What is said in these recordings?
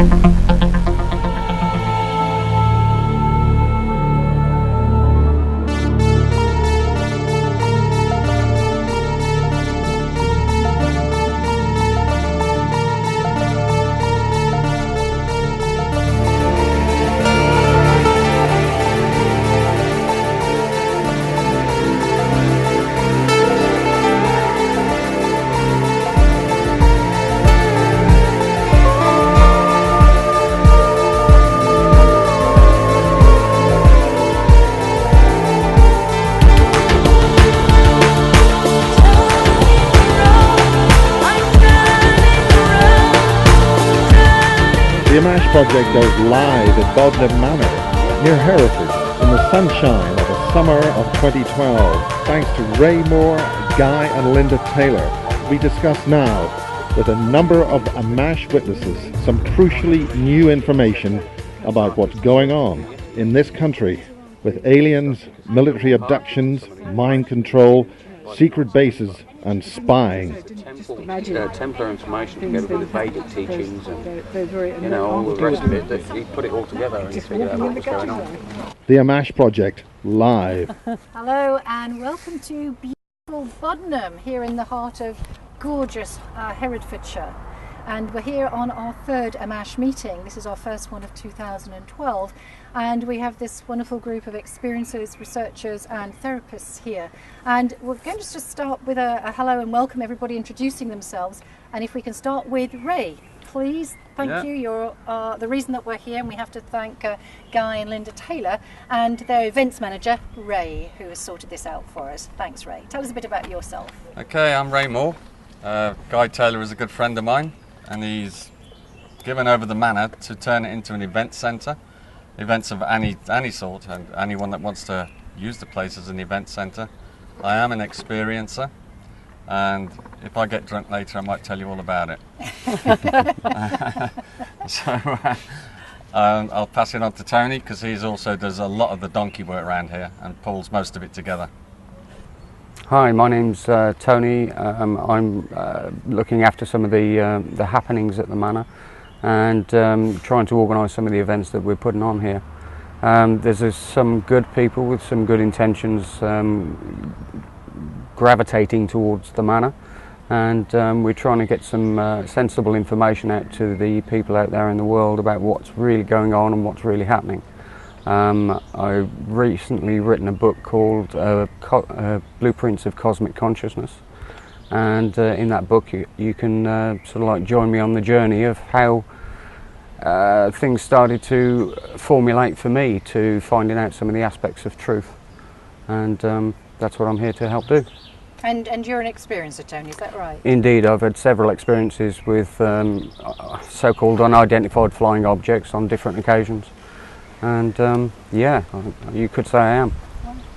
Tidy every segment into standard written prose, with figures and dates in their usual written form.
The Ammach Project goes live at Bodenham Manor near Hereford in the sunshine of the summer of 2012. Thanks to Ray Moore, Guy and Linda Taylor. We discuss now with a number of Ammach witnesses some crucially new information about what's going on in this country with aliens, military abductions, mind control, secret bases and spying. Templar information together with the Vedic teachings and all the rest of it, that he put it all together and he figured out what was going on. The Ammach Project live. Hello and welcome to beautiful Bodenham here in the heart of gorgeous Herefordshire. And we're here on our third Ammach meeting. This is our first one of 2012. And we have this wonderful group of experiencers, researchers and therapists here. And we're going to just start with a hello and welcome everybody introducing themselves. And if we can start with Ray, please. Thank you. You're the reason that we're here, and we have to thank Guy and Linda Taylor and their events manager, Ray, who has sorted this out for us. Thanks, Ray. Tell us a bit about yourself. Okay, I'm Ray Moore. Guy Taylor is a good friend of mine, and he's given over the manor to turn it into an event centre. Events of any sort, and anyone that wants to use the place as an event centre. I am an experiencer, and if I get drunk later I might tell you all about it. I'll pass it on to Tony, because he also does a lot of the donkey work around here and pulls most of it together. Hi, my name's Tony. I'm looking after some of the happenings at the manor and trying to organise some of the events that we're putting on here. There's some good people with some good intentions gravitating towards the manor, and we're trying to get some sensible information out to the people out there in the world about what's really going on and what's really happening. I've recently written a book called Blueprints of Cosmic Consciousness, and in that book you can sort of like join me on the journey of how things started to formulate for me to finding out some of the aspects of truth, and that's what I'm here to help do. And you're an experiencer, Tony, is that right? Indeed, I've had several experiences with so-called unidentified flying objects on different occasions, and yeah, you could say I am.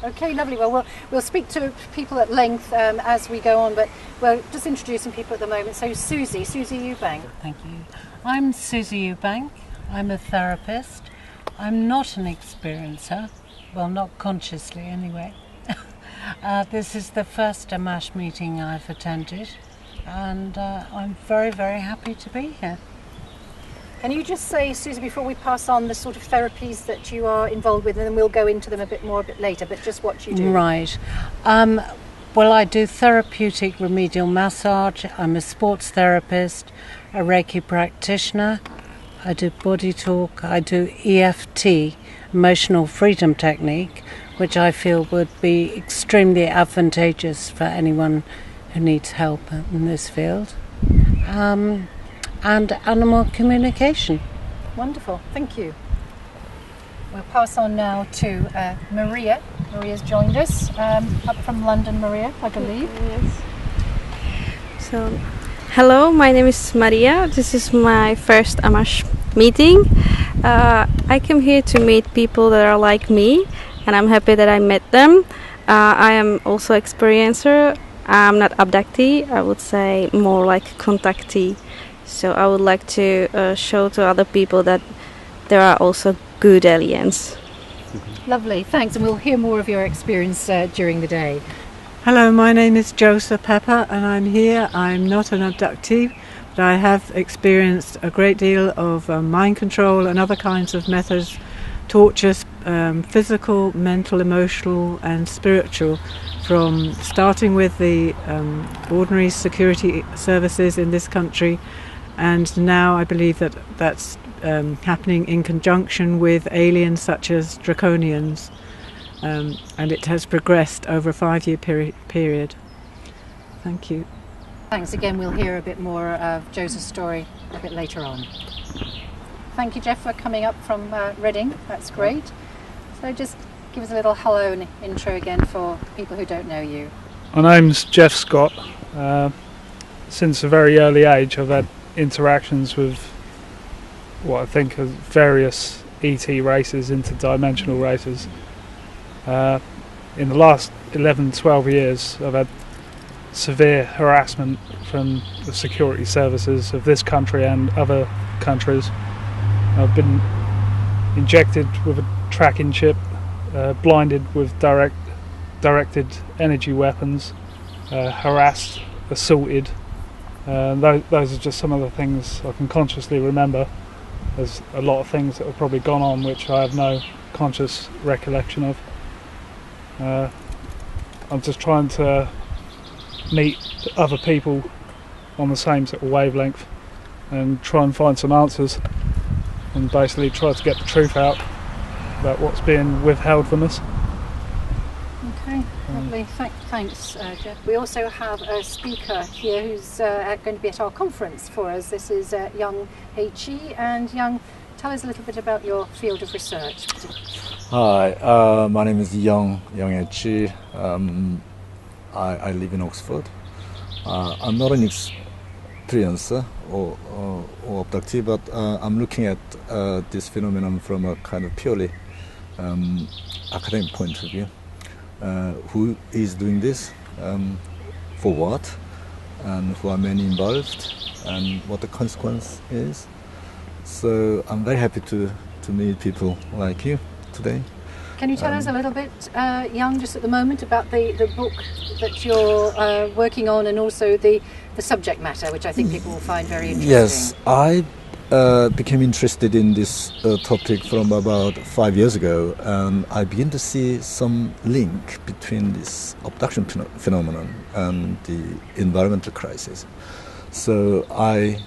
Okay, lovely. Well, we'll speak to people at length as we go on, but we're just introducing people at the moment. So Susie Eubank. Thank you. I'm Susie Eubank. I'm a therapist. I'm not an experiencer, well, not consciously anyway. This is the first Ammach meeting I've attended, and I'm very, very happy to be here. Can you just say, Susie, before we pass on the sort of therapies that you are involved with, and then we'll go into them a bit later, but just what you do? Right. Well, I do therapeutic remedial massage. I'm a sports therapist, a Reiki practitioner. I do body talk. I do EFT, emotional freedom technique, which I feel would be extremely advantageous for anyone who needs help in this field. And animal communication. Wonderful, thank you. We'll pass on now to Maria. Maria's joined us, up from London, Maria, I believe. Yes. So, hello, my name is Maria. This is my first Ammach meeting. I came here to meet people that are like me, and I'm happy that I met them. I am also experiencer. I'm not abductee, I would say more like contactee. So I would like to show to other people that there are also good aliens. Lovely, thanks, and we'll hear more of your experience during the day. Hello, my name is Joseph Pepper and I'm here. I'm not an abductee, But I have experienced a great deal of mind control and other kinds of methods, tortures, physical, mental, emotional and spiritual, from starting with the ordinary security services in this country, and now I believe that that's happening in conjunction with aliens such as draconians, and it has progressed over a 5-year period. Thank you. Thanks again. We'll hear a bit more of Joseph's story a bit later on. Thank you, Jeff, for coming up from Reading. That's great. So just give us a little hello and intro again for people who don't know you. My name's Jeff Scott. Since a very early age I've had interactions with what I think are various ET races, interdimensional races. In the last 11-12 years I've had severe harassment from the security services of this country and other countries. I've been injected with a tracking chip, blinded with directed energy weapons, harassed, assaulted. Those are just some of the things I can consciously remember. There's a lot of things that have probably gone on which I have no conscious recollection of. I'm just trying to meet other people on the same sort of wavelength and try and find some answers, and basically try to get the truth out about what's being withheld from us. Okay, lovely. Thanks, Jeff. We also have a speaker here who's going to be at our conference for us. This is Young H.E. And Young, tell us a little bit about your field of research. Hi, my name is Young H.E. I live in Oxford. I'm not an experiencer or abductee, but I'm looking at this phenomenon from a kind of purely academic point of view. Who is doing this, for what, and who are many involved, and what the consequence is. So I'm very happy to meet people like you today. Can you tell us a little bit, Young, just at the moment, about the book that you're working on, and also the subject matter, which I think people will find very interesting? Yes, I became interested in this topic from about 5 years ago, and I began to see some link between this abduction phenomenon and the environmental crisis. So I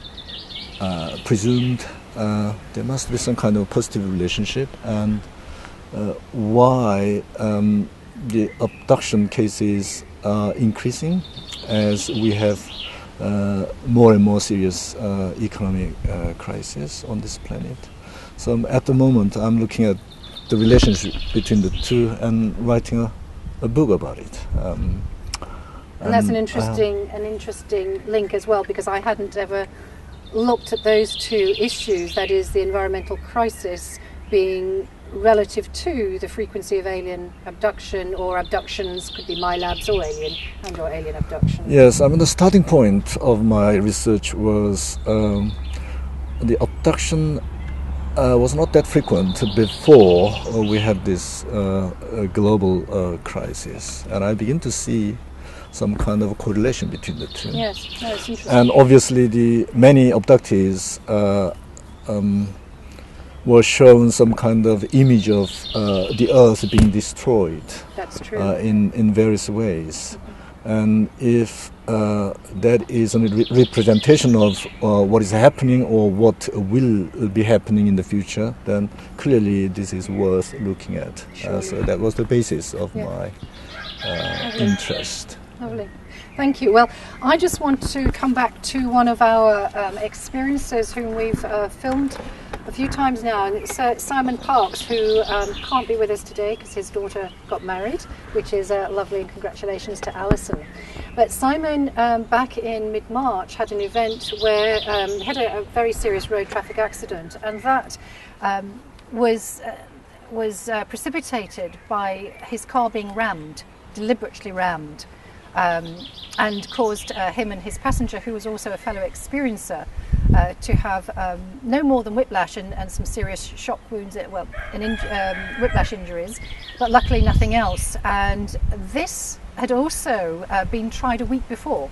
presumed there must be some kind of positive relationship, and why the abduction cases are increasing as we have more and more serious economic crisis on this planet. So at the moment I'm looking at the relationship between the two and writing a book about it. And that's an interesting link as well, because I hadn't ever looked at those two issues, that is the environmental crisis being relative to the frequency of alien abduction, or abductions, could be my labs or alien abduction. Yes, I mean the starting point of my research was the abduction was not that frequent before we had this global crisis, and I begin to see some kind of correlation between the two. Yes, that's interesting. And obviously the many abductees were shown some kind of image of the Earth being destroyed. That's true. In various ways. And if that is a representation of what is happening or what will be happening in the future, then clearly this is worth looking at. Sure. So that was the basis of my interest. Lovely. Thank you. Well, I just want to come back to one of our experiencers whom we've filmed a few times now, and it's Simon Parks, who can't be with us today because his daughter got married, which is lovely, and congratulations to Alison. But Simon, back in mid-March, had an event where he had a very serious road traffic accident, and that was precipitated by his car being rammed, deliberately rammed. And caused him and his passenger, who was also a fellow experiencer, to have no more than whiplash and some serious shock wounds, whiplash injuries, but luckily nothing else. And this had also been tried a week before.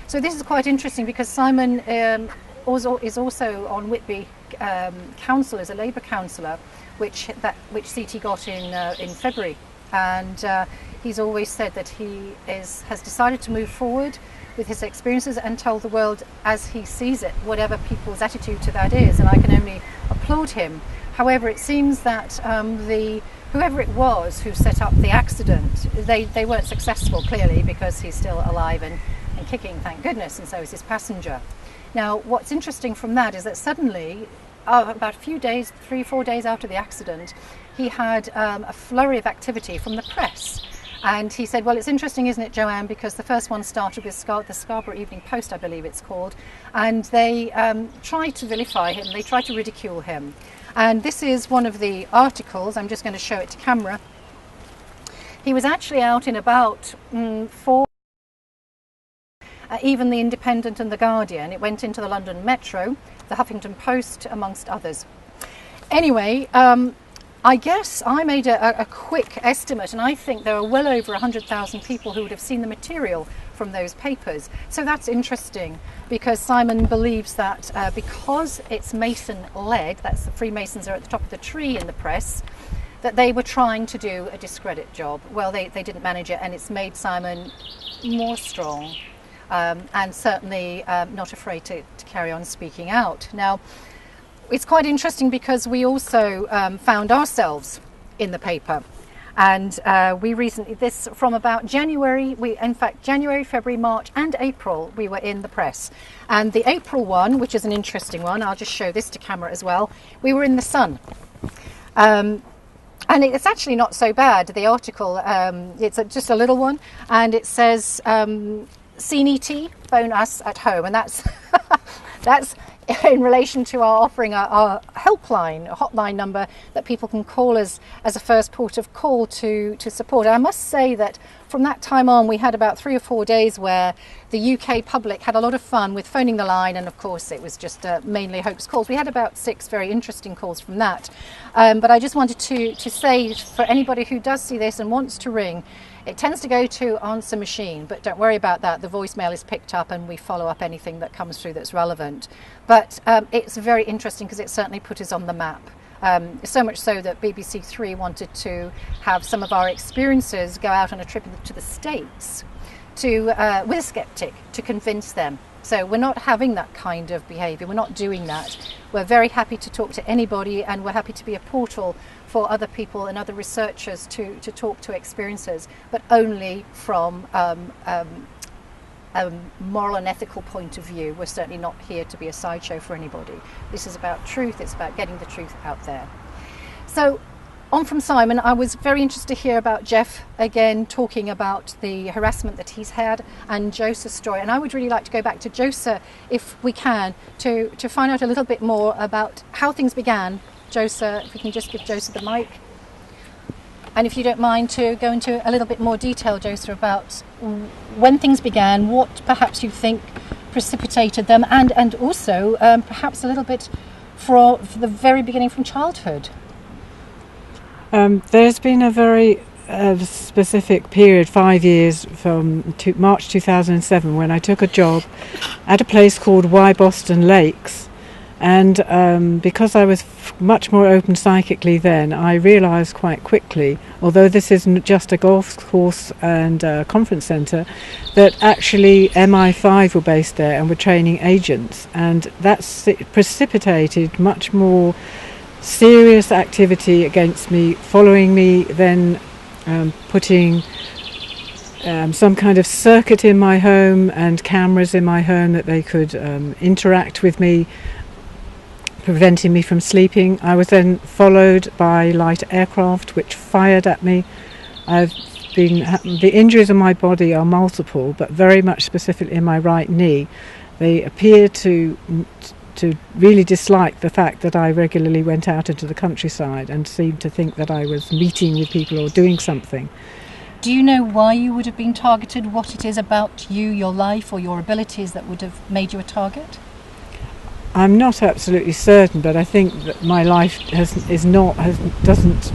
So this is quite interesting because Simon is also on Whitby Council as a Labour councillor, which seat he got in February, and he's always said that he has decided to move forward with his experiences and tell the world as he sees it, whatever people's attitude to that is, and I can only applaud him. However, it seems that whoever it was who set up the accident, they weren't successful, clearly, because he's still alive and kicking, thank goodness, and so is his passenger. Now, what's interesting from that is that suddenly, about a few days, 3-4 days after the accident, he had a flurry of activity from the press. And he said, well, it's interesting, isn't it, Joanne, because the first one started with the Scarborough Evening Post, I believe it's called, and they tried to vilify him, they tried to ridicule him. And this is one of the articles. I'm just going to show it to camera. He was actually out in about 4, even the Independent and the Guardian. It went into the London Metro, the Huffington Post, amongst others. Anyway, I guess I made a quick estimate, and I think there are well over 100,000 people who would have seen the material from those papers. So that's interesting, because Simon believes that because it's Mason-led, that's the Freemasons are at the top of the tree in the press, that they were trying to do a discredit job. Well, they didn't manage it, and it's made Simon more strong and certainly not afraid to carry on speaking out. Now, it's quite interesting because we also found ourselves in the paper, and we recently, this from about January, January, February, March and April we were in the press. And the April one, which is an interesting one, I'll just show this to camera as well, we were in the Sun. And it's actually not so bad, the article, it's just a little one, and it says, "Seen ET, phone us at home," and that's that's in relation to our offering our helpline, a hotline number that people can call us as a first port of call to support. I must say that from that time on, we had about 3 or 4 days where the UK public had a lot of fun with phoning the line, and of course it was just mainly hoax calls. We had about 6 very interesting calls from that. But I just wanted to say, for anybody who does see this and wants to ring, it tends to go to answer machine, but don't worry about that. The voicemail is picked up and we follow up anything that comes through that's relevant. But it's very interesting because it certainly put us on the map. So much so that BBC Three wanted to have some of our experiences go out on a trip to the States with a skeptic to convince them. So we're not having that kind of behaviour, we're not doing that. We're very happy to talk to anybody, and we're happy to be a portal for other people and other researchers to talk to experiences, but only from a moral and ethical point of view. We're certainly not here to be a sideshow for anybody. This is about truth, it's about getting the truth out there. So on from Simon, I was very interested to hear about Jeff again talking about the harassment that he's had and Joseph's story, and I would really like to go back to Joseph if we can to find out a little bit more about how things began. Joseph, if we can just give Joseph the mic, and if you don't mind to go into a little bit more detail, Joseph, about when things began, what perhaps you think precipitated them, and also perhaps a little bit for the very beginning from childhood. There's been a very specific period, 5 years, from March 2007, when I took a job at a place called Y Boston Lakes, and because I was much more open psychically then, I realised quite quickly, although this isn't just a golf course and a conference centre, that actually MI5 were based there and were training agents, and that's precipitated much more serious activity against me, following me, then putting some kind of circuit in my home and cameras in my home that they could interact with me, preventing me from sleeping. I was then followed by light aircraft which fired at me. The injuries on my body are multiple, but very much specifically in my right knee. They appear to really dislike the fact that I regularly went out into the countryside and seemed to think that I was meeting with people or doing something. Do you know why you would have been targeted? What it is about you, your life or your abilities that would have made you a target? I'm not absolutely certain, but I think that my life doesn't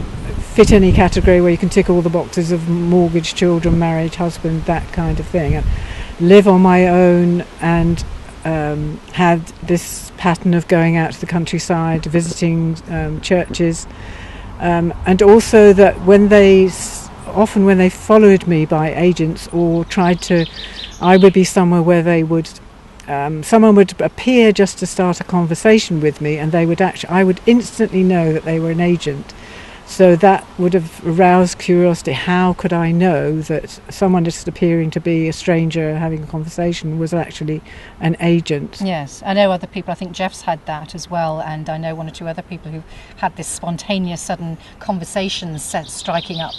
fit any category where you can tick all the boxes of mortgage, children, marriage, husband, that kind of thing. live on my own, and had this pattern of going out to the countryside, visiting churches, and also that when they followed me by agents or I would be somewhere where they would someone would appear just to start a conversation with me, and I would instantly know that they were an agent. So that would have aroused curiosity. How could I know that someone just appearing to be a stranger having a conversation was actually an agent? Yes, I know other people. I think Jeff's had that as well, and I know one or two other people who've had this spontaneous, sudden conversations striking up,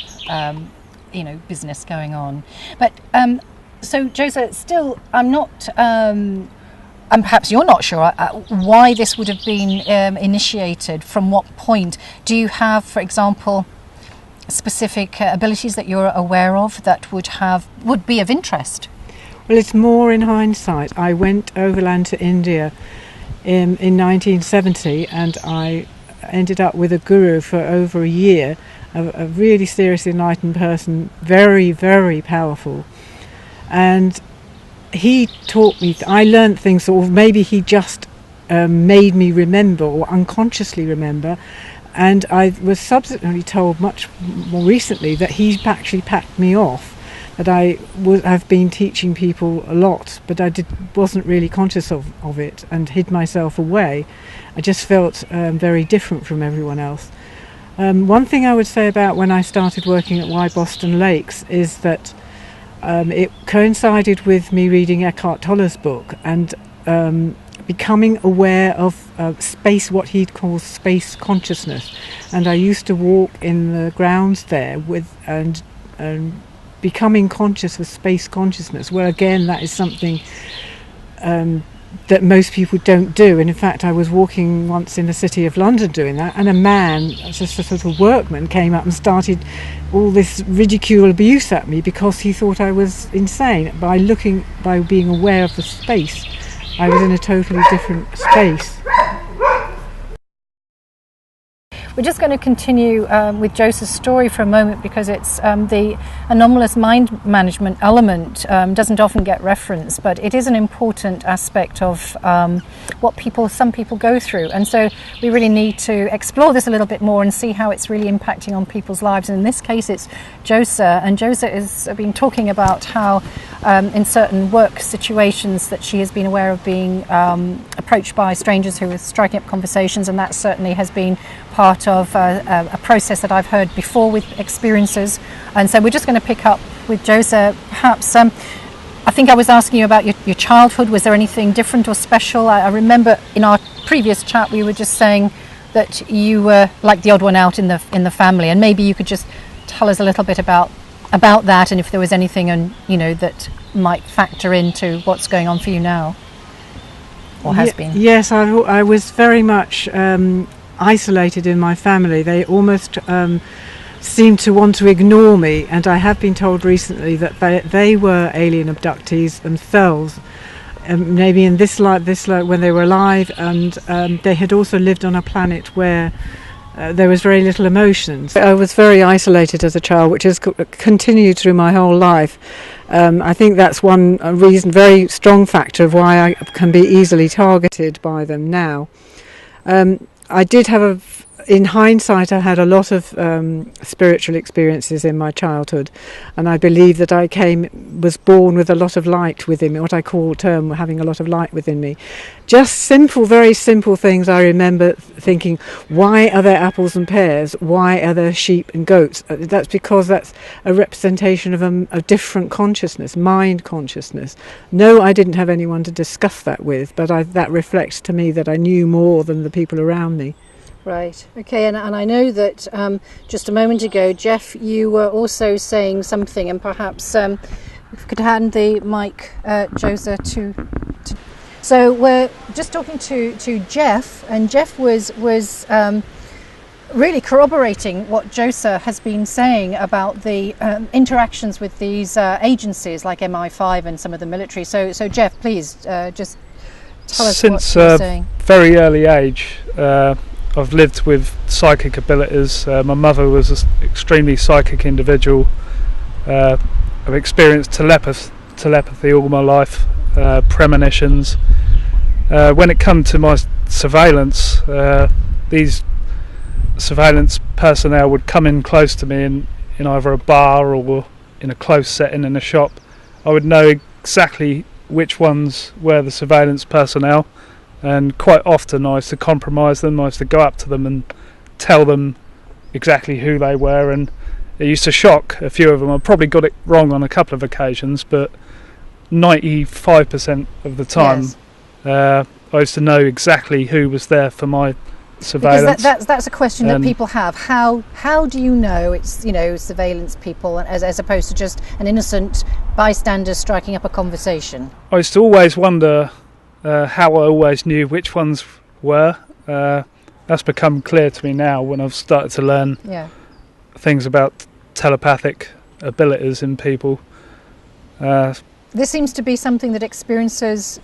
business going on. But so, Joseph, still, I'm not. And perhaps you're not sure why this would have been initiated. From what point? Do you have, for example, specific abilities that you're aware of that would be of interest? Well, it's more in hindsight. I went overland to India in 1970, and I ended up with a guru for over a year, a really seriously enlightened person, very, very powerful. And he taught me, I learned things, or maybe he just made me remember or unconsciously remember. And I was subsequently told much more recently that he actually packed me off, that I have been teaching people a lot, but I wasn't really conscious of it and hid myself away. I just felt very different from everyone else. One thing I would say about when I started working at Y Boston Lakes is that it coincided with me reading Eckhart Tolle's book and becoming aware of space, what he'd call space consciousness. And I used to walk in the grounds there and becoming conscious of space consciousness. Well, again, that is something that most people don't do. And in fact, I was walking once in the city of London doing that, and a man, just a sort of workman, came up and started all this ridicule abuse at me because he thought I was insane. By being aware of the space, I was in a totally different space. We're just going to continue with Joseph's story for a moment, because it's the anomalous mind management element doesn't often get referenced, but it is an important aspect of what some people go through. And so we really need to explore this a little bit more and see how it's really impacting on people's lives. And in this case, it's Joseph, and Joseph has been talking about how in certain work situations that she has been aware of being approached by strangers who are striking up conversations, and that certainly has been part of a process that I've heard before with experiences. And so we're just going to pick up with Joseph. Perhaps I think I was asking you about your childhood. Was there anything different or special? I remember in our previous chat we were just saying that you were like the odd one out in the family, and maybe you could just tell us a little bit about that, and if there was anything that might factor into what's going on for you now, or has been. Yes, I was very much isolated in my family. They almost seemed to want to ignore me, and I have been told recently that they were alien abductees themselves, maybe in this life when they were alive, and they had also lived on a planet where there was very little emotions. I was very isolated as a child, which has continued through my whole life. I think that's one reason, very strong factor of why I can be easily targeted by them now. I did have in hindsight, I had a lot of spiritual experiences in my childhood, and I believe that I was born with a lot of light within me, what I call having a lot of light within me. Just very simple things. I remember thinking, why are there apples and pears? Why are there sheep and goats? That's because that's a representation of a different consciousness, mind consciousness. No, I didn't have anyone to discuss that with, but that reflects to me that I knew more than the people around me. Right, okay, and I know that just a moment ago, Jeff, you were also saying something, and perhaps if we could hand the mic, Joseph, to. So we're just talking to Jeff, and Jeff was really corroborating what Joseph has been saying about the interactions with these agencies like MI5 and some of the military. So Jeff, please just tell us what you're saying. Since very early age, I've lived with psychic abilities. My mother was an extremely psychic individual. I've experienced telepathy all my life, premonitions. When it comes to my surveillance, these surveillance personnel would come in close to me in either a bar or in a close setting in a shop. I would know exactly which ones were the surveillance personnel, and quite often I used to compromise them. I used to go up to them and tell them exactly who they were, and it used to shock a few of them. I probably got it wrong on a couple of occasions, but 95% of the time, I used to know exactly who was there for my surveillance. Because that's a question that people have. How do you know it's, you know, surveillance people as opposed to just an innocent bystander striking up a conversation? I used to always wonder how I always knew which ones were. That's become clear to me now when I've started to learn things about telepathic abilities in people. This seems to be something that experiencers,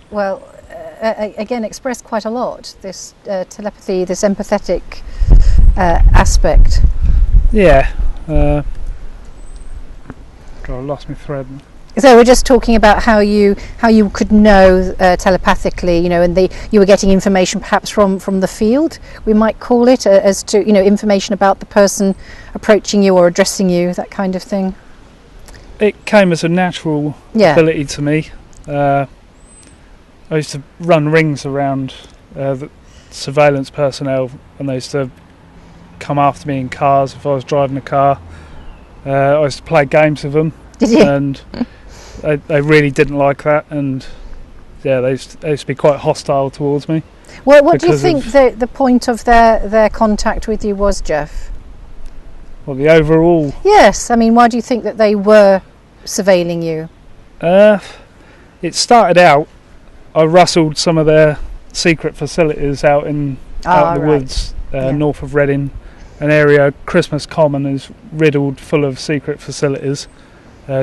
again, express quite a lot, this telepathy, this empathetic aspect. Yeah. I lost my thread. So we're just talking about how you could know telepathically, you know, and you were getting information perhaps from the field, we might call it, as to, you know, information about the person approaching you or addressing you, that kind of thing. It came as a natural ability to me. I used to run rings around the surveillance personnel, and they used to come after me in cars if I was driving a car. I used to play games with them. Did you? And they really didn't like that, and they used to be quite hostile towards me. Well, what do you think the point of their contact with you was, Jeff? Well, the overall... Yes, I mean, why do you think that they were surveilling you? It started out, I rustled some of their secret facilities out in the woods north of Reading, an area, Christmas Common, is riddled full of secret facilities.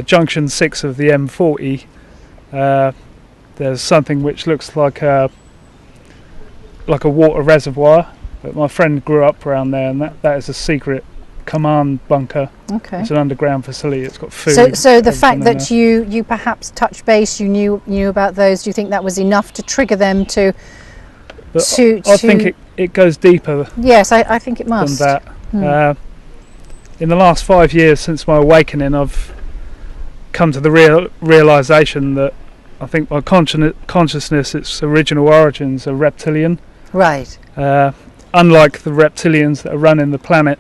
Junction 6 of the M40, there's something which looks like a water reservoir, but my friend grew up around there, and that is a secret command bunker. Okay. It's an underground facility. It's got food. So the fact that you perhaps touched base, you knew about those, do you think that was enough to trigger them to? I think it goes deeper. Yes, I think it must. Than that. In the last 5 years since my awakening, I've come to the realization that I think my consciousness, its original origins are reptilian. Right. Unlike the reptilians that are running the planet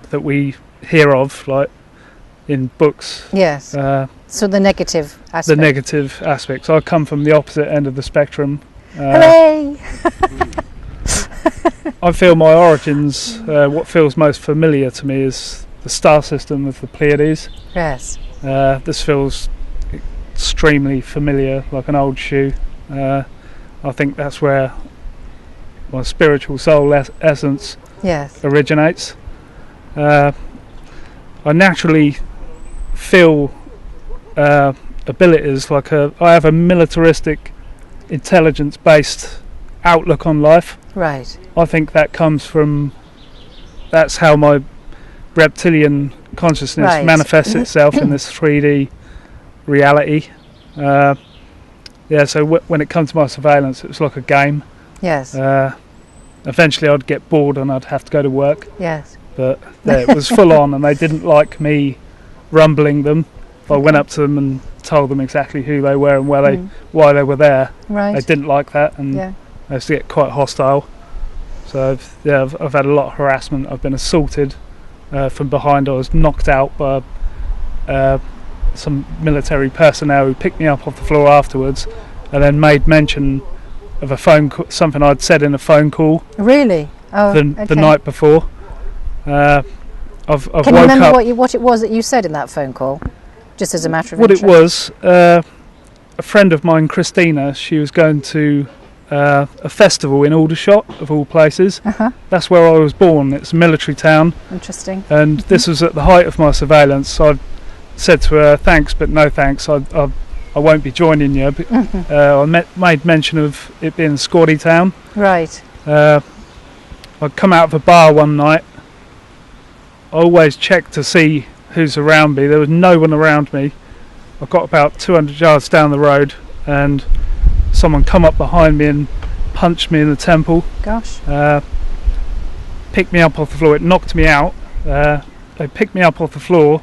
that we hear of, like in books. Yes. So the negative aspect. The negative aspects. I come from the opposite end of the spectrum. Hooray! I feel my origins, what feels most familiar to me is the star system of the Pleiades. Yes. This feels extremely familiar, like an old shoe. I think that's where my spiritual soul essence originates. I naturally feel abilities like I have a militaristic, intelligence-based outlook on life. Right. I think that comes from, that's how my reptilian consciousness manifests itself in this 3D reality. So when it comes to my surveillance, it was like a game. Yes. Eventually I'd get bored and I'd have to go to work. Yes. But it was full on, and they didn't like me rumbling them. I went up to them and told them exactly who they were and why they were there. Right. They didn't like that, and I used to get quite hostile. So I've had a lot of harassment. I've been assaulted from behind. I was knocked out by some military personnel who picked me up off the floor afterwards, and then made mention of a phone call, something I'd said in a phone call. Really? Oh, the night before. I've Can you remember what it was that you said in that phone call? Just as a matter of interest. What it was, a friend of mine, Christina, she was going to a festival in Aldershot, of all places. That's where I was born. It's a military town. Interesting. And this was at the height of my surveillance. So I said to her, thanks, but no thanks. I won't be joining you. I made mention of it being a squatty town. Right. I'd come out of a bar one night. I always check to see who's around me. There was no one around me. I got about 200 yards down the road, and someone come up behind me and punched me in the temple. Gosh. Picked me up off the floor. It knocked me out. They picked me up off the floor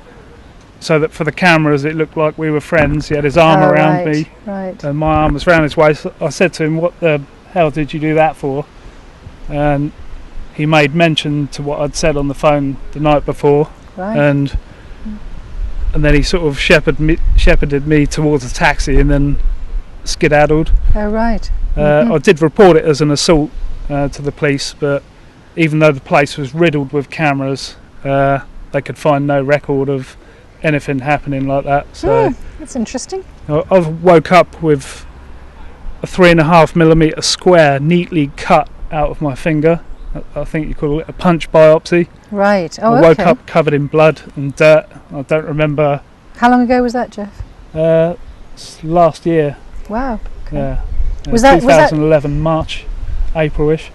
so that for the cameras it looked like we were friends. He had his arm around me, and my arm was around his waist. I said to him, "What the hell did you do that for?" And he made mention to what I'd said on the phone the night before, and then he sort of shepherded me towards a taxi and then skedaddled. Oh, right. I did report it as an assault to the police, but even though the place was riddled with cameras, they could find no record of anything happening like that. So that's interesting. I woke up with a 3.5mm square neatly cut out of my finger. I think you call it a punch biopsy. Right. Oh, I woke up covered in blood and dirt. I don't remember. How long ago was that, Jeff? Last year. Wow. Okay. Yeah. Was 2011 March, April-ish.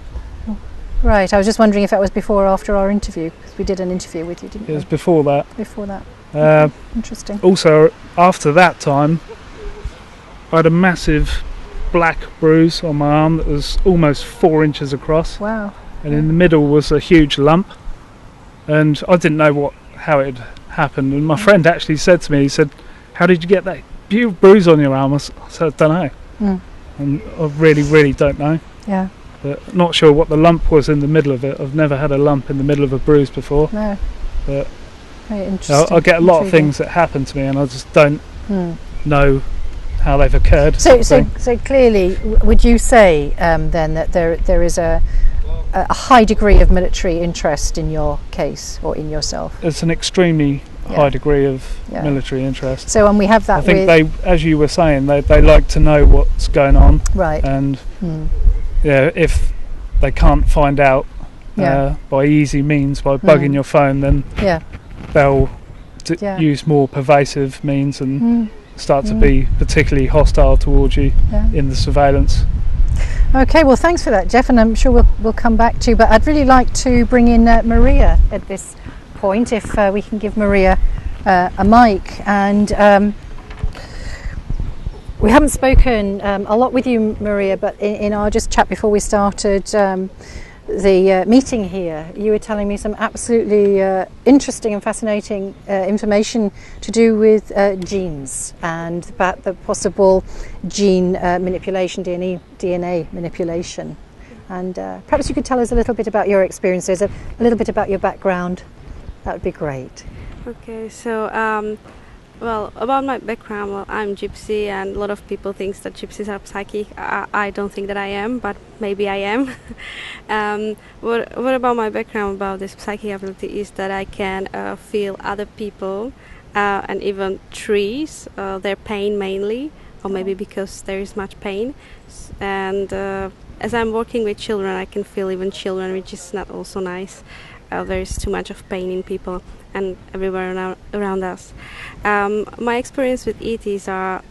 Right. I was just wondering if that was before or after our interview, because we did an interview with you, didn't we? It was before that. Before that. Interesting. Also, after that time, I had a massive black bruise on my arm that was almost 4 inches across. Wow. And in the middle was a huge lump, and I didn't know how it had happened. And my friend actually said to me, he said, "How did you get that bruise on your arm?" I said, "I don't know." And I really don't know. Yeah. But not sure what the lump was in the middle of it. I've never had a lump in the middle of a bruise before. No. But very interesting. I get a lot of things that happen to me, and I just don't know how they've occurred. So clearly, would you say then that there is a high degree of military interest in your case or in yourself? It's an extremely high degree of military interest. So when we have that, I think they, as you were saying, they like to know what's going on. Right. And if they can't find out by easy means, by bugging your phone, then they'll use more pervasive means and start to be particularly hostile towards you in the surveillance. Okay, well, thanks for that, Jeff, and I'm sure we'll come back to you. But I'd really like to bring in Maria at this point, if we can give Maria a mic. And we haven't spoken a lot with you, Maria, but in our just chat before we started the meeting here, you were telling me some absolutely interesting and fascinating information to do with genes and about the possible gene manipulation, DNA manipulation. And perhaps you could tell us a little bit about your experiences, a little bit about your background. That would be great. Okay, so well, about my background, well, I'm gypsy, and a lot of people think that gypsies are psychic. I don't think that I am, but maybe I am. What about my background about this psychic ability is that I can feel other people and even trees, their pain mainly, or maybe because there is much pain. And as I'm working with children, I can feel even children, which is not also nice. There is too much of pain in people and everywhere around us. My experience with ETs are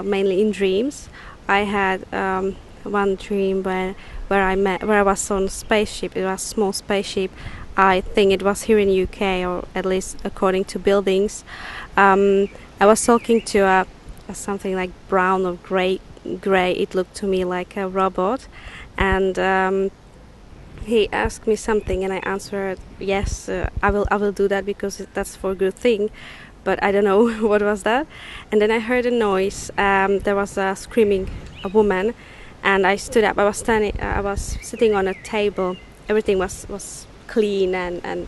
mainly in dreams. I had one dream where I was on a spaceship. It was a small spaceship. I think it was here in UK, or at least according to buildings. I was talking to something like brown or grey. It looked to me like a robot, and he asked me something, and I answered, yes, I will do that because that's for a good thing, but I don't know what was that. And then I heard a noise. There was a screaming a woman, and I stood up. I was sitting on a table. Everything was clean and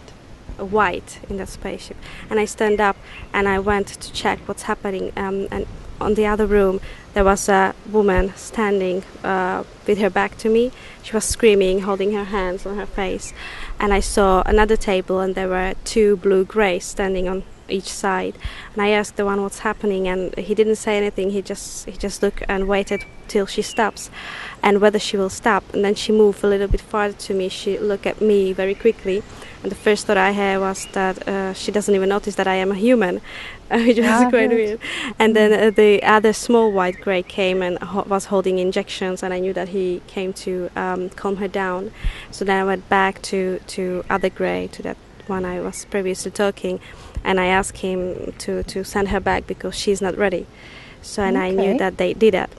white in that spaceship. And I stand up and I went to check what's happening. And on the other room, there was a woman standing with her back to me. She was screaming, holding her hands on her face. And I saw another table, and there were two blue greys standing on each side. And I asked the one what's happening, and he didn't say anything. He just looked and waited till she stops, and whether she will stop. And then she moved a little bit farther to me. She looked at me very quickly, and the first thought I had was that she doesn't even notice that I am a human, which was quite weird. And then the other small white grey came and was holding injections, and I knew that he came to calm her down. So then I went back to other grey, to that one I was previously talking, and I asked him to send her back because she's not ready. So, and I knew Okay. that they did that.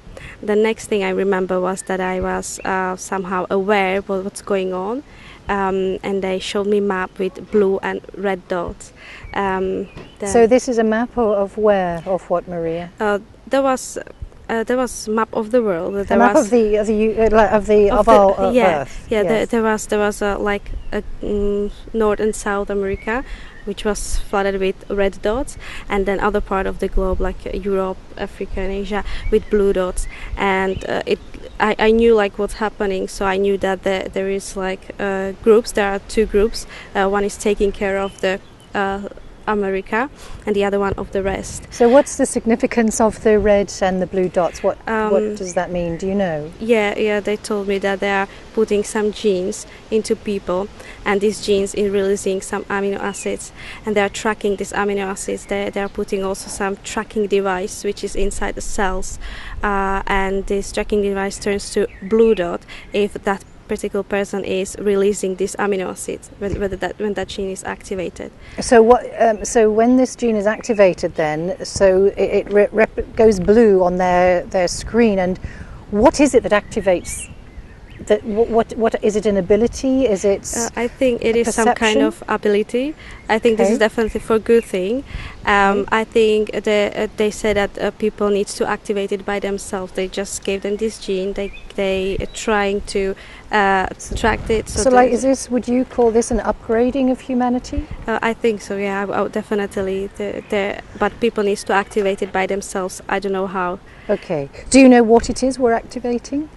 The next thing I remember was that I was somehow aware of what's going on, and they showed me map with blue and red dots. So this is a map of where, of what, Maria? There was map of the world. A map of our Earth. Yes. There was like North and South America, which was flooded with red dots, and then other part of the globe like Europe, Africa, and Asia with blue dots. And I knew like what's happening, so I knew that there is like groups. There are two groups. One is taking care of the America, and the other one of the rest. So what's the significance of the red and the blue dots? What does that mean? Do you know? Yeah, they told me that they are putting some genes into people, and these genes is releasing some amino acids, and they are tracking these amino acids. They are putting also some tracking device which is inside the cells, and this tracking device turns to blue dot if that particular person is releasing these amino acids when that gene is activated. So what? So when this gene is activated, then it goes blue on their screen. And what is it that activates? That what is it? An ability? Is it? I think it is some kind of ability. I think this is definitely for good thing. I think they said that people need to activate it by themselves. They just gave them this gene. They are trying to track it. So like, would you call this an upgrading of humanity? I think so. Yeah, I would definitely. But people need to activate it by themselves. I don't know how. Okay. Do you know what it is we're activating?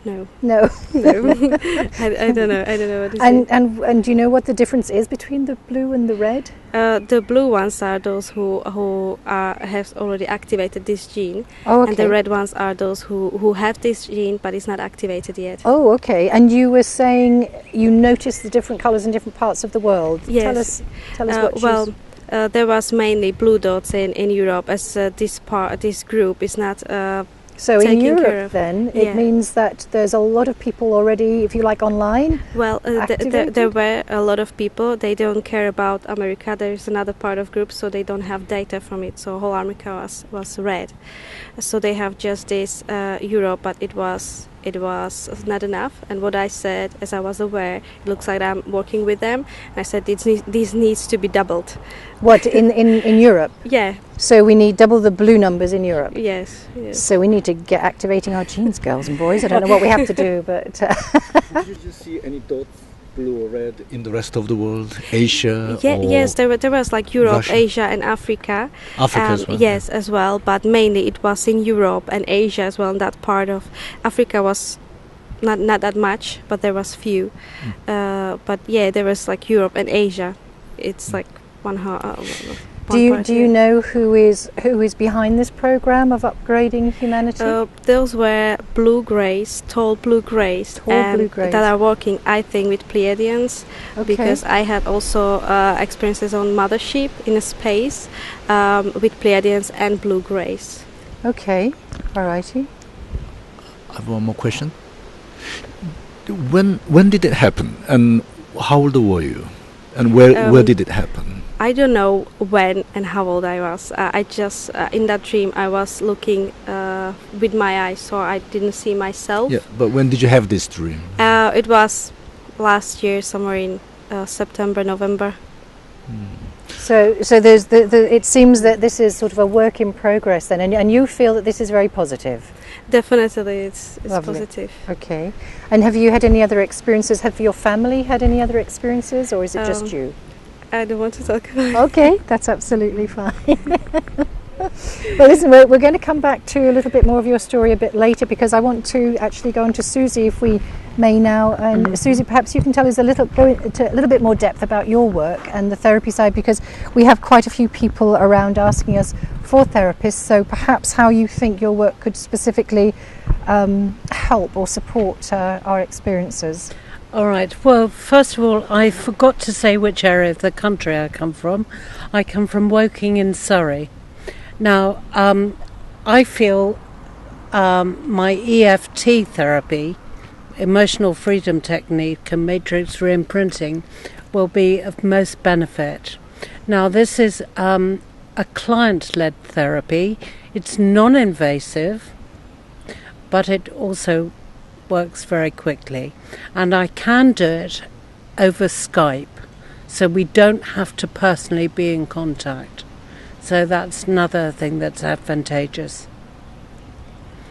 No. No. I don't know. I don't know what it is. And do you know what the difference is between the blue and the red? The blue ones are those who have already activated this gene, and the red ones are those who have this gene but it's not activated yet. Oh, okay. And you were saying you noticed the different colours in different parts of the world. Yes. Tell us what. There was mainly blue dots in Europe, as this group is not. So in Europe, then, it means that there's a lot of people already, if you like, online. Well, there were a lot of people. They don't care about America. There is another part of group, so they don't have data from it. So whole America was red. So they have just this Europe, but it was not enough. And what I said, as I was aware, it looks like I'm working with them. And I said this needs to be doubled. What, in Europe? Yeah. So we need double the blue numbers in Europe? Yes. So we need to get activating our genes, girls and boys. I don't know what we have to do, but... Did you see any dots, blue or red, in the rest of the world? Asia? Yes, there was like Europe, Russia? Asia and Africa. Africa as well? Yes, as well, but mainly it was in Europe and Asia as well. And that part of Africa was not that much, but there was few. But yeah, there was like Europe and Asia. It's like one Do you know who is behind this program of upgrading humanity? Those were tall blue greys, that are working, I think, with Pleiadians, because I had also experiences on mothership in space with Pleiadians and blue greys. Okay, alrighty. I have one more question. When did it happen, and how old were you, and where did it happen? I don't know when and how old I was. I just, in that dream, I was looking with my eyes, so I didn't see myself. Yeah, but when did you have this dream? It was last year, somewhere in September, November. So there's it seems that this is sort of a work in progress then, and you feel that this is very positive? Definitely, it's positive. Okay. And have you had any other experiences? Have your family had any other experiences, or is it just you? I don't want to talk about it. Okay, that's absolutely fine. Well, listen, we're going to come back to a little bit more of your story a bit later, because I want to actually go on to Susie, if we may now. And Susie, perhaps you can tell us go into a little bit more depth about your work and the therapy side, because we have quite a few people around asking us for therapists. So perhaps how you think your work could specifically help or support our experiences. All right. Well, first of all, I forgot to say which area of the country I come from. I come from Woking in Surrey. Now, I feel my EFT therapy, emotional freedom technique, and matrix reimprinting will be of most benefit. Now, this is a client-led therapy. It's non-invasive, but it also works very quickly. And I can do it over Skype, so we don't have to personally be in contact. So that's another thing that's advantageous.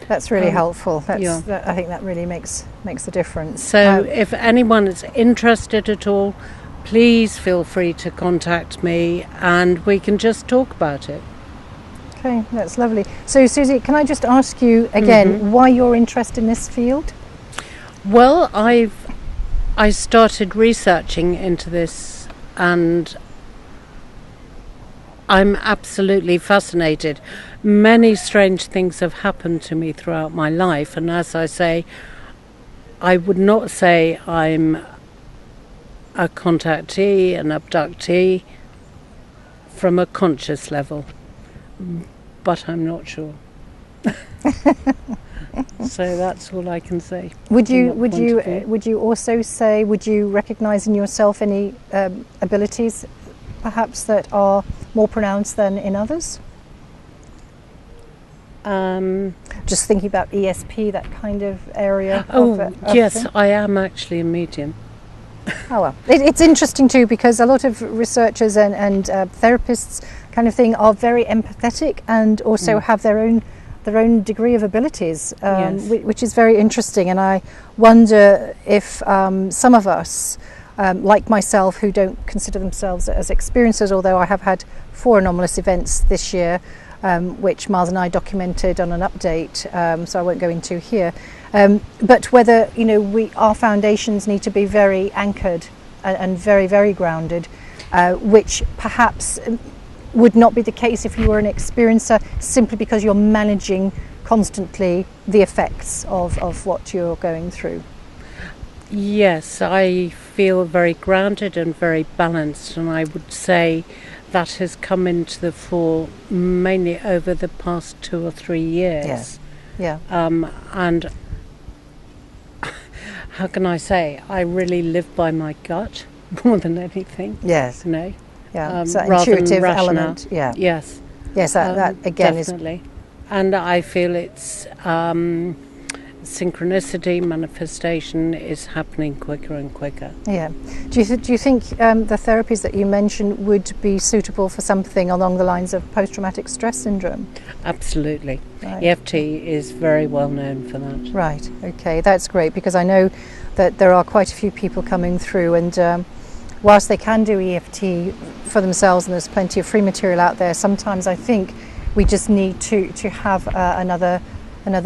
That's really helpful. I think that really makes a difference. So if anyone is interested at all, please feel free to contact me and we can just talk about it. Okay, that's lovely. So Susie, can I just ask you again why you're interested in this field? Well, I started researching into this and I'm absolutely fascinated. Many strange things have happened to me throughout my life, and as I say, I would not say I'm a contactee, an abductee from a conscious level, but I'm not sure. So that's all I can say. Would you also say, would you recognise in yourself any abilities perhaps that are more pronounced than in others? Just thinking about ESP, that kind of area. Yes, I am actually a medium. Oh well, it's interesting too, because a lot of researchers and therapists kind of thing are very empathetic and also have their own degree of abilities, which is very interesting. And I wonder if some of us, like myself, who don't consider themselves as experiencers, although I have had 4 anomalous events this year, which Miles and I documented on an update, so I won't go into here. But whether our foundations need to be very anchored and very, very grounded, which perhaps would not be the case if you were an experiencer, simply because you're managing constantly the effects of what you're going through. Yes, I feel very grounded and very balanced, and I would say that has come into the fore mainly over the past 2 or 3 years. Yeah. And how can I say? I really live by my gut more than anything. Yes. Yeah. So intuitive element. Yeah. Yes. Yes. That again definitely. And I feel it's synchronicity, manifestation is happening quicker and quicker. Yeah. Do you think the therapies that you mentioned would be suitable for something along the lines of post-traumatic stress syndrome? Absolutely. Right. EFT is very well known for that. Right. Okay, that's great, because I know that there are quite a few people coming through, and whilst they can do EFT for themselves, and there's plenty of free material out there, sometimes I think we just need to have another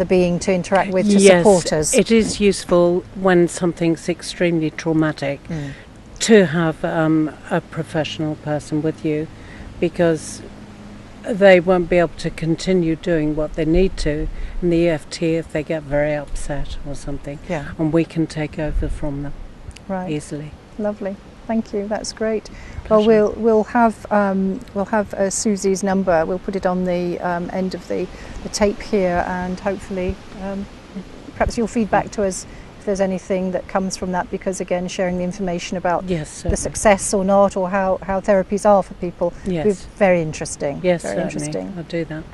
being to interact with, to support us. It is useful when something's extremely traumatic to have a professional person with you, because they won't be able to continue doing what they need to in the EFT if they get very upset or something. Yeah. And we can take over from them easily. Lovely. Thank you. That's great. Pleasure. Well, we'll have Susie's number. We'll put it on the end of the tape here, and hopefully, perhaps you'll feed back to us if there's anything that comes from that. Because again, sharing the information about the success or not, or how therapies are for people, is very interesting. Yes, very interesting. I'll do that.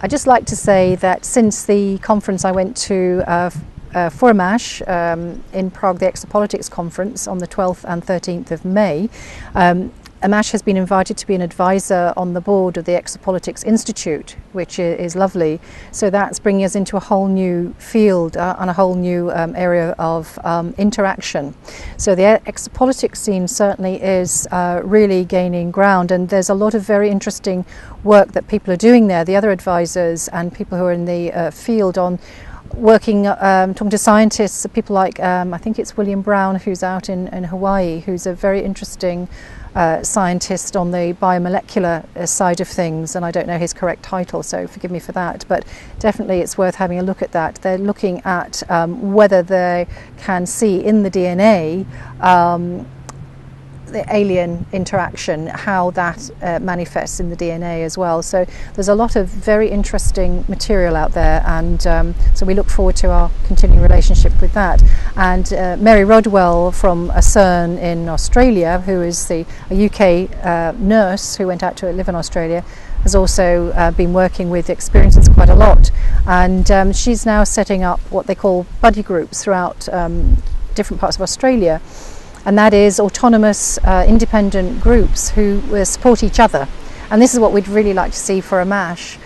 I'd just like to say that since the conference I went to for Ammach in Prague, the Exopolitics conference on the 12th and 13th of May, Ammach has been invited to be an advisor on the board of the Exopolitics Institute, which is lovely. So that's bringing us into a whole new field and a whole new area of interaction. So the exopolitics scene certainly is really gaining ground, and there's a lot of very interesting work that people are doing there, the other advisors and people who are in the field, on working, talking to scientists, people like, I think it's William Brown, who's out in Hawaii, who's a very interesting scientist on the biomolecular side of things, and I don't know his correct title, so forgive me for that, but definitely it's worth having a look at that. They're looking at whether they can see in the DNA the alien interaction, how that manifests in the DNA as well. So there's a lot of very interesting material out there, and so we look forward to our continuing relationship with that. And Mary Rodwell from CERN in Australia, who is a UK nurse who went out to live in Australia, has also been working with experiences quite a lot, and she's now setting up what they call buddy groups throughout different parts of Australia, and that is autonomous independent groups who support each other. And this is what we'd really like to see for Ammach.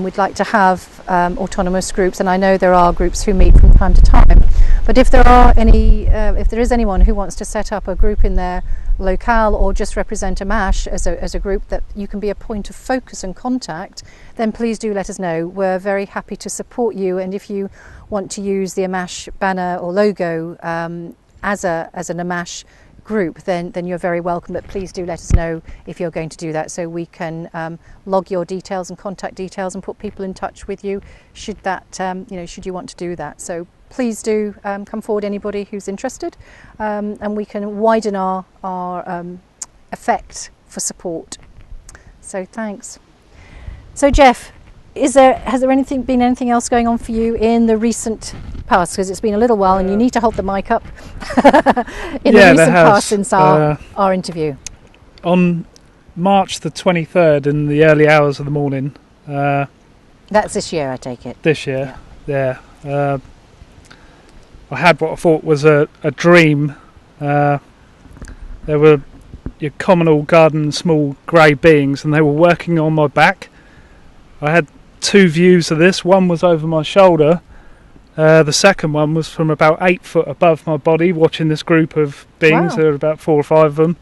We'd like to have autonomous groups, and I know there are groups who meet from time to time, but if there is anyone who wants to set up a group in their locale or just represent Ammach as a group that you can be a point of focus and contact, then please do let us know. We're very happy to support you, and if you want to use the Ammach banner or logo as an Ammach group, then you're very welcome, but please do let us know if you're going to do that, so we can log your details and contact details and put people in touch with you should that should you want to do that. So please do come forward, anybody who's interested, and we can widen our effect for support. So thanks. So Jeff, has there been anything else going on for you in the recent past? Because it's been a little while, and you need to hold the mic up. In the recent past since our interview. On March the 23rd, in the early hours of the morning. That's this year, I take it. This year, yeah. I had what I thought was a dream. There were your communal garden small grey beings, and they were working on my back. I had two views of this. One was over my shoulder. The second one was from about 8 foot above my body, watching this group of beings. Wow. There were about 4 or 5 of them.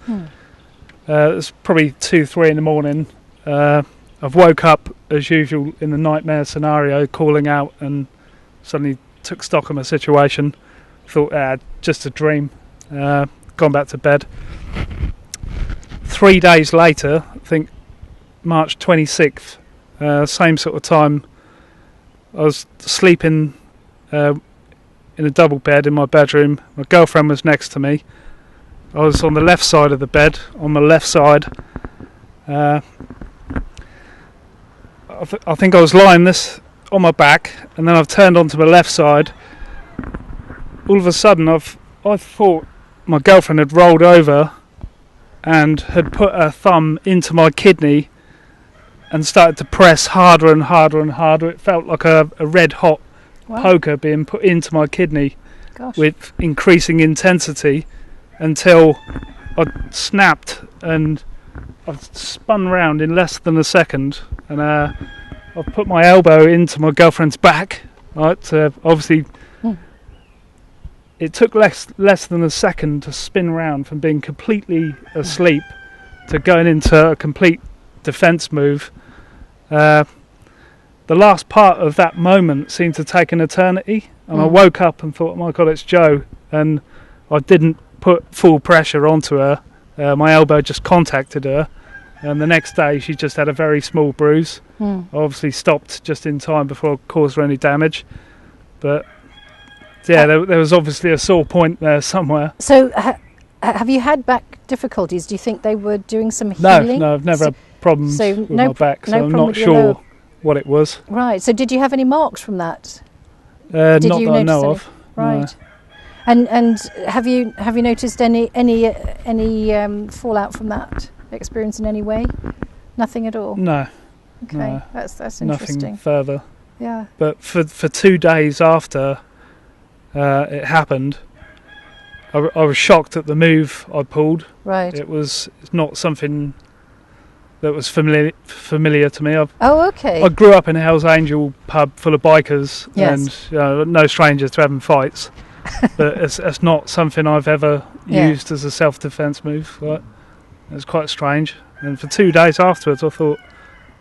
It was probably 2-3 in the morning. I've woke up as usual in the nightmare scenario, calling out, and suddenly took stock of my situation. Thought, just a dream. Gone back to bed. 3 days later, I think March 26th, same sort of time, I was sleeping in a double bed in my bedroom. My girlfriend was next to me. I was on the left side of the bed, on my left side. I think I was lying this on my back, and then I've turned onto my left side. All of a sudden, I thought my girlfriend had rolled over and had put her thumb into my kidney and started to press harder and harder and harder. It felt like a red hot poker being put into my kidney. Gosh. With increasing intensity, until I snapped and I spun round in less than a second, and I put my elbow into my girlfriend's back. Right, obviously, it took less than a second to spin round from being completely asleep to going into a complete defence move. The last part of that moment seemed to take an eternity, and I woke up and thought, oh my God, it's Jo, and I didn't put full pressure onto her. My elbow just contacted her, and the next day she just had a very small bruise. I obviously stopped just in time before I caused her any damage, but yeah, there was obviously a sore point there somewhere. So have you had back difficulties? Do you think they were doing some healing? No, I've never had problems with my back, so I'm not sure what it was. Right, so did you have any marks from that? Not that I know of. Right. No. And have you noticed any fallout from that experience in any way? Nothing at all? No. Okay, no. That's interesting. Nothing further. Yeah. But for 2 days after it happened, I was shocked at the move I pulled. Right. It's not something that was familiar to me. Okay. I grew up in a Hell's Angel pub full of bikers, yes. And no stranger to having fights. But it's not something I've ever used as a self-defence move. Right? It's quite strange. And for 2 days afterwards, I thought,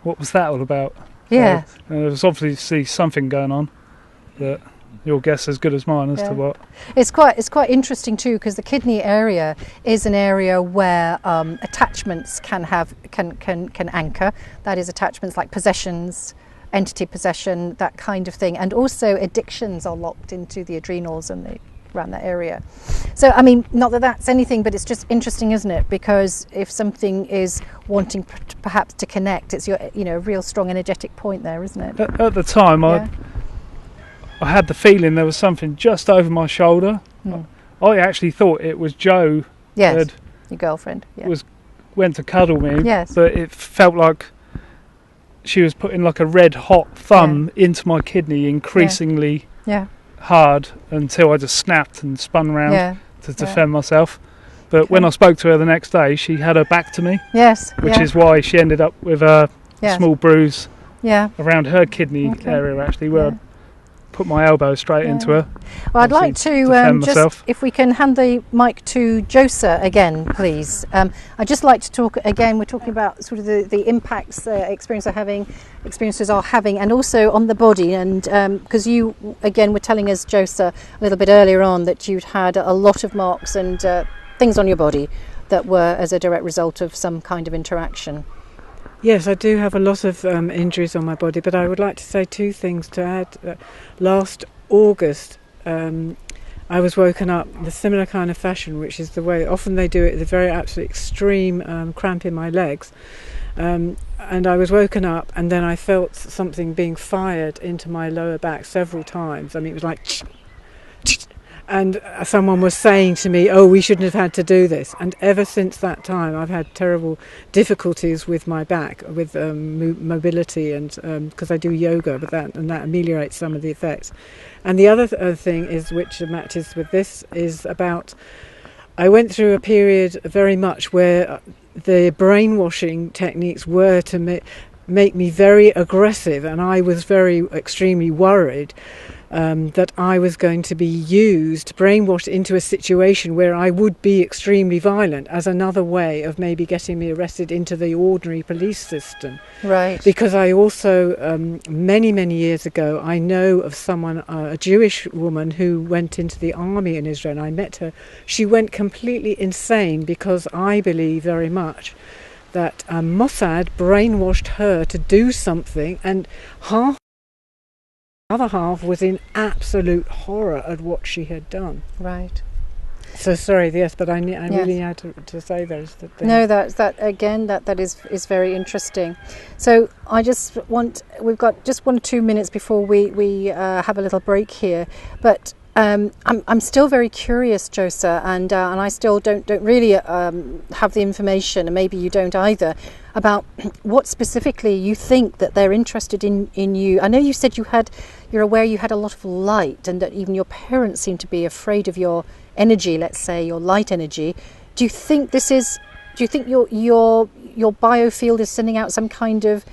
what was that all about? Yeah. So, there was obviously something going on, but your guess is as good as mine as to what. It's quite interesting too, because the kidney area is an area where attachments can anchor. That is, attachments like possessions, entity possession, that kind of thing, and also addictions are locked into the adrenals and the around that area. So, I mean, not that that's anything, but it's just interesting, isn't it? Because if something is wanting perhaps to connect, it's your, you know, a real strong energetic point there, isn't it? At the time, I had the feeling there was something just over my shoulder. I actually thought it was Joe. Yes, your girlfriend. Yeah. Went to cuddle me. Yes. But it felt like she was putting like a red hot thumb into my kidney, increasingly hard, until I just snapped and spun round to defend myself. But when I spoke to her the next day, she had her back to me. Yes. Which is why she ended up with a small bruise around her kidney area, actually, where I put my elbow straight into her. Well, I'd like to just, if we can hand the mic to Josa again, please. I'd just like to talk again. We're talking about sort of the impacts experiences are having, and also on the body. And because you again were telling us, Josa, a little bit earlier on that you'd had a lot of marks and things on your body that were as a direct result of some kind of interaction. Yes, I do have a lot of injuries on my body, but I would like to say two things to add. Last August, I was woken up in a similar kind of fashion, which is the way often they do it, the very absolute extreme cramp in my legs. And I was woken up, and then I felt something being fired into my lower back several times. I mean, it was like... And someone was saying to me, oh, we shouldn't have had to do this. And ever since that time, I've had terrible difficulties with my back, with mobility, and because I do yoga, but that ameliorates some of the effects. And the other thing is, which matches with this, is about, I went through a period very much where the brainwashing techniques were to make me very aggressive, and I was extremely worried that I was going to be brainwashed into a situation where I would be extremely violent as another way of maybe getting me arrested into the ordinary police system. Right. Because I also, many, many years ago, I know of someone, a Jewish woman who went into the army in Israel, and I met her. She went completely insane because I believe very much that Mossad brainwashed her to do something, and the other half was in absolute horror at what she had done. Right. So sorry, yes, but I really had to say those things. No, that is very interesting. So I just we've got just 1 or 2 minutes before we have a little break here, but I'm still very curious, Josa, and I still don't really have the information, and maybe you don't either, about what specifically you think that they're interested in you. I know you said you're aware you had a lot of light, and that even your parents seem to be afraid of your energy, let's say your light energy. Do you think your biofield is sending out some kind of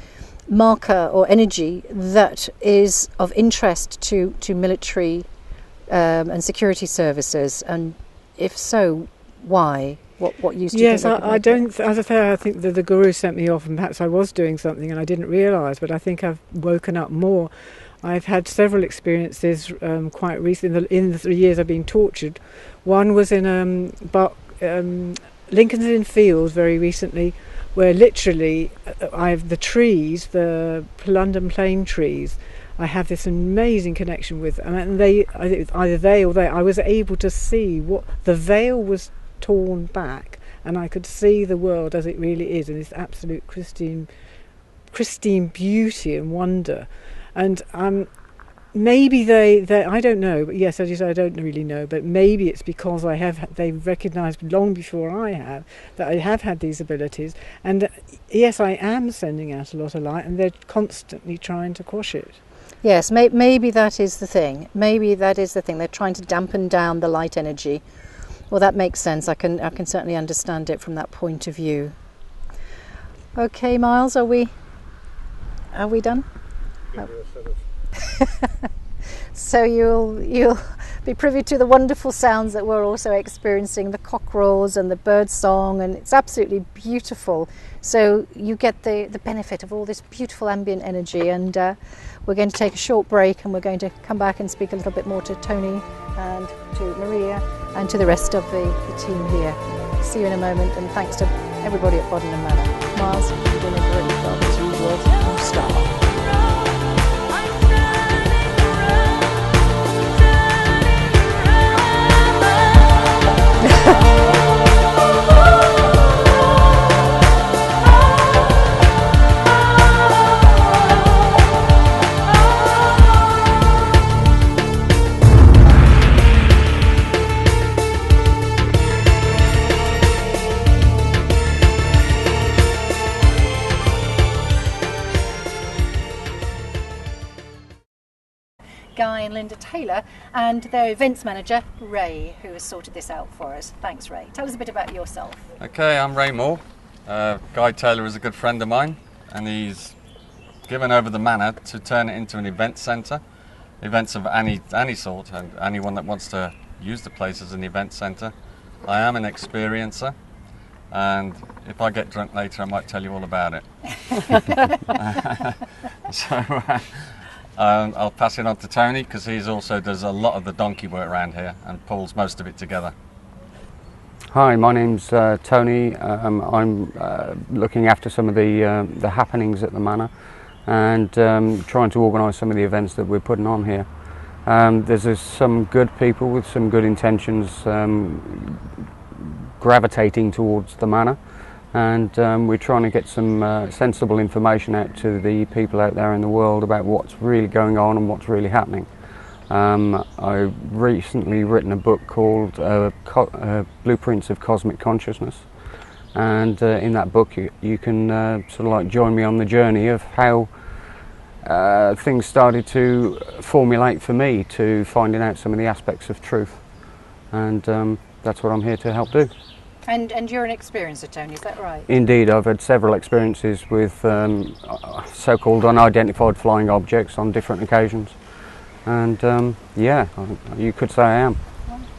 marker or energy that is of interest to military and security services, and if so, why? What used to? Yes, I don't. As I say, I think that the guru sent me off, and perhaps I was doing something and I didn't realise. But I think I've woken up more. I've had several experiences quite recently in the 3 years I've been tortured. One was in Lincoln's Inn Fields very recently, where literally the trees, the London plane trees, I have this amazing connection with, and I was able to see what the veil was torn back, and I could see the world as it really is, in this absolute pristine beauty and wonder. And maybe they I don't know, but yes, as you say, I don't really know, but maybe it's because they've recognised long before I have that I have had these abilities, and yes, I am sending out a lot of light, and they're constantly trying to quash it. Yes, maybe that is the thing. Maybe that is the thing. They're trying to dampen down the light energy. Well, that makes sense. I can certainly understand it from that point of view. Okay, Miles, are we done? Oh. So you'll be privy to the wonderful sounds that we're also experiencing, the cockerels and the bird song, and it's absolutely beautiful. So you get the benefit of all this beautiful ambient energy, and we're going to take a short break, and we're going to come back and speak a little bit more to Tony and to Maria and to the rest of the team here. See you in a moment, and thanks to everybody at Bodenham Manor. Miles, you're doing a great job as usual. You star. and Linda Taylor, and their events manager, Ray, who has sorted this out for us. Thanks, Ray. Tell us a bit about yourself. Okay, I'm Ray Moore. Guy Taylor is a good friend of mine, and he's given over the manor to turn it into an event centre. Events of any sort, and anyone that wants to use the place as an event centre. I am an experiencer, and if I get drunk later I might tell you all about it. I'll pass it on to Tony, because he also does a lot of the donkey work around here and pulls most of it together. Hi, my name's Tony. I'm looking after some of the happenings at the manor, and trying to organise some of the events that we're putting on here. There's some good people with some good intentions gravitating towards the manor, and we're trying to get some sensible information out to the people out there in the world about what's really going on and what's really happening. I've recently written a book called Blueprints of Cosmic Consciousness, and in that book you can sort of like join me on the journey of how things started to formulate for me, to finding out some of the aspects of truth, and that's what I'm here to help do. And you're an experiencer, Tony, is that right? Indeed, I've had several experiences with so-called unidentified flying objects on different occasions, and yeah, you could say I am.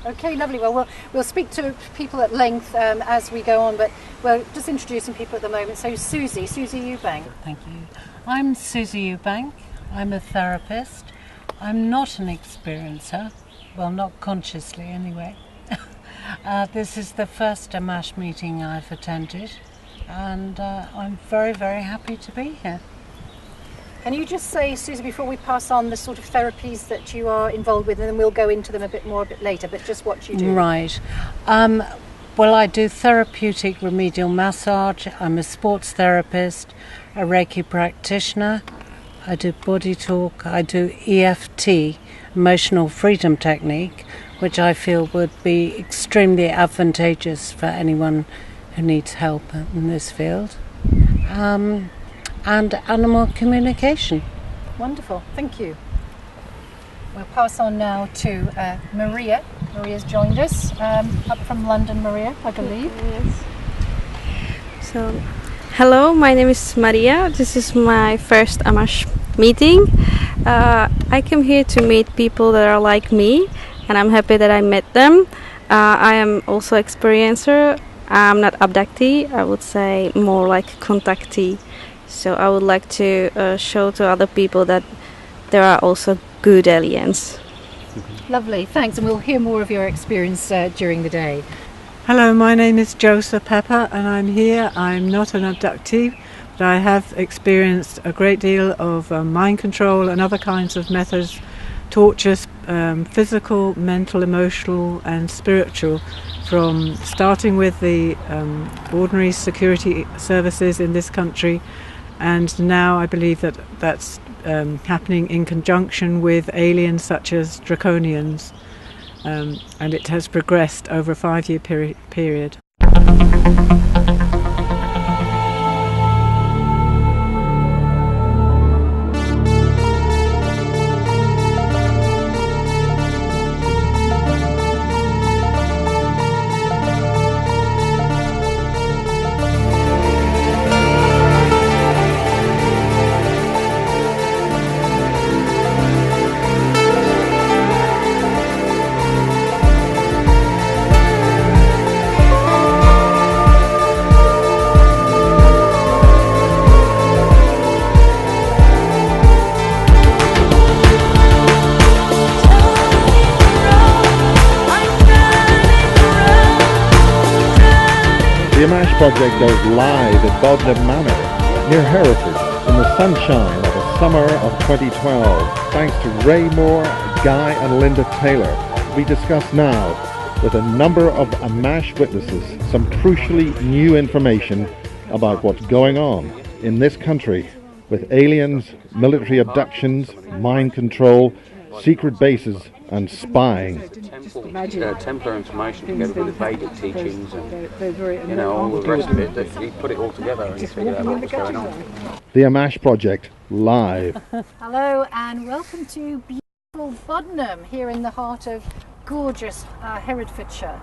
Okay, lovely. Well, we'll speak to people at length as we go on, but we're just introducing people at the moment. So Susie Eubank. Thank you. I'm Susie Eubank. I'm a therapist. I'm not an experiencer, well, not consciously anyway. This is the first Ammach meeting I've attended, and I'm very, very happy to be here. Can you just say, Susie, before we pass on the sort of therapies that you are involved with, and then we'll go into them a bit more a bit later, but just what you do? Right. Well, I do therapeutic remedial massage. I'm a sports therapist, a Reiki practitioner. I do body talk. I do EFT, emotional freedom technique, which I feel would be extremely advantageous for anyone who needs help in this field. And animal communication. Wonderful, thank you. We'll pass on now to Maria. Maria's joined us up from London, Maria, I believe. Yes. So, hello, my name is Maria. This is my first Ammach meeting. I came here to meet people that are like me, and I'm happy that I met them. I am also experiencer. I'm not abductee, I would say more like contactee. So I would like to show to other people that there are also good aliens. Lovely, thanks, and we'll hear more of your experience during the day. Hello, my name is Joseph Pepper, and I'm here. I'm not an abductee, but I have experienced a great deal of mind control and other kinds of methods, tortures, physical, mental, emotional and spiritual, from starting with the ordinary security services in this country, and now I believe that that's happening in conjunction with aliens such as draconians, and it has progressed over a 5-year period. The Ammach Project goes live at Bodenham Manor near Hereford in the sunshine of the summer of 2012. Thanks to Ray Moore, Guy and Linda Taylor. We discuss now with a number of Ammach witnesses some crucially new information about what's going on in this country with aliens, military abductions, mind control, secret bases and spying. Templar information together with the Vedic teachings and all the rest of it, that he put it all together and figured out what was going on. The Ammach Project live. Hello and welcome to Bodenham, here in the heart of gorgeous Herefordshire,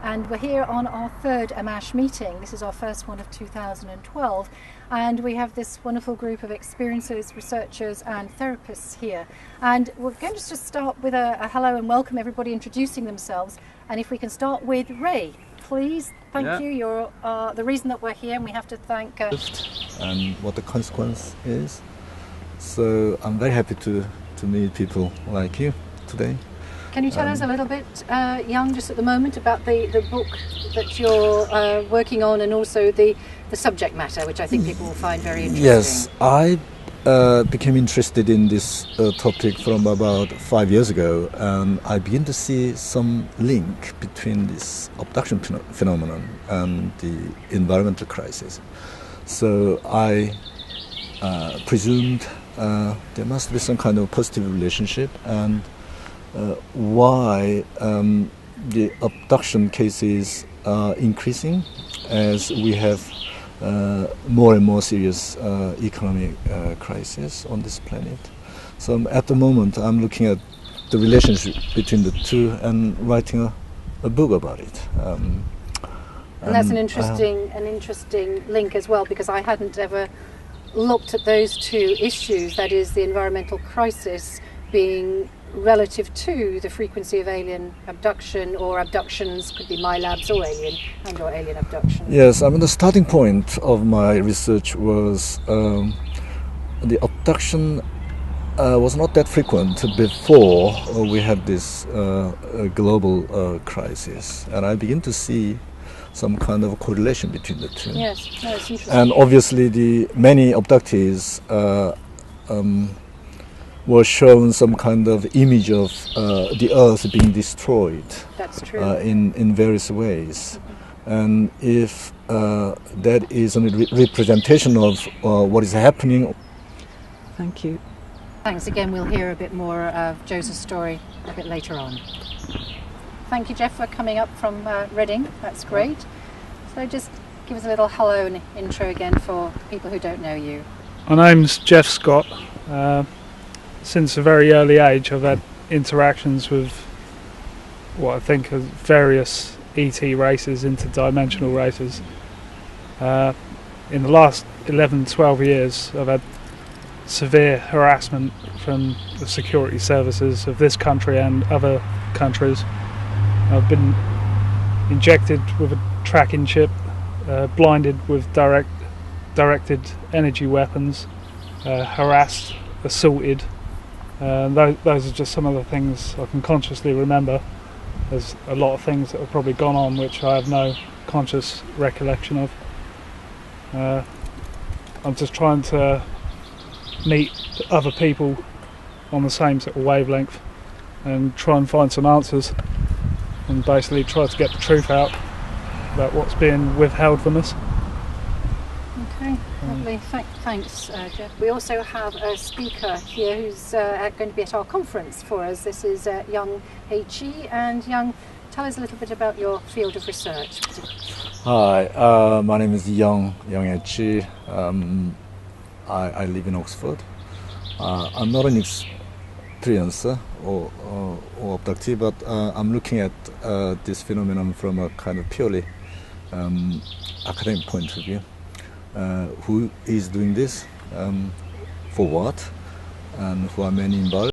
and we're here on our third Ammach meeting. This is our first one of 2012, and we have this wonderful group of experiencers, researchers and therapists here, and we're going to just start with a hello and welcome everybody introducing themselves. And if we can start with Ray, please. Thank you. You're the reason that we're here, and we have to thank and what the consequence is. So I'm very happy to meet people like you today. Can you tell us a little bit, Young, just at the moment, about the book that you're working on, and also the subject matter, which I think people will find very interesting? Yes, I became interested in this topic from about 5 years ago, and I began to see some link between this abduction phenomenon and the environmental crisis. So I presumed there must be some kind of positive relationship, and why the abduction cases are increasing as we have more and more serious economic crisis on this planet. So at the moment I'm looking at the relationship between the two and writing a book about it. And that's an interesting link as well, because I hadn't ever looked at those two issues, that is the environmental crisis being relative to the frequency of alien abduction, or abductions, could be my labs or alien abduction. Yes, I mean the starting point of my research was the abduction was not that frequent before we had this global crisis, and I begin to see some kind of correlation between the two. Yes, no, it's interesting. And obviously the many abductees were shown some kind of image of the Earth being destroyed. That's true. In various ways. And if that is a representation of what is happening. Thank you. Thanks again. We'll hear a bit more of Joseph's story a bit later on. Thank you, Jeff, for coming up from Reading. That's great. So just give us a little hello and intro again for people who don't know you. My name's Jeff Scott. Since a very early age I've had interactions with what I think are various ET races, interdimensional races. In the last 11-12 years I've had severe harassment from the security services of this country and other countries. I've been injected with a tracking chip, blinded with directed energy weapons, harassed, assaulted. Those are just some of the things I can consciously remember. There's a lot of things that have probably gone on which I have no conscious recollection of. I'm just trying to meet other people on the same sort of wavelength and try and find some answers, and basically try to get the truth out about what's being withheld from us. Okay, lovely. Thanks, Jeff. We also have a speaker here who's going to be at our conference for us. This is Young H.E. And Young, tell us a little bit about your field of research. Hi, my name is Young H.E. I live in Oxford. I'm not an experiencer or abductee, but I'm looking at this phenomenon from a kind of purely academic point of view. Who is doing this, for what, and who are many involved.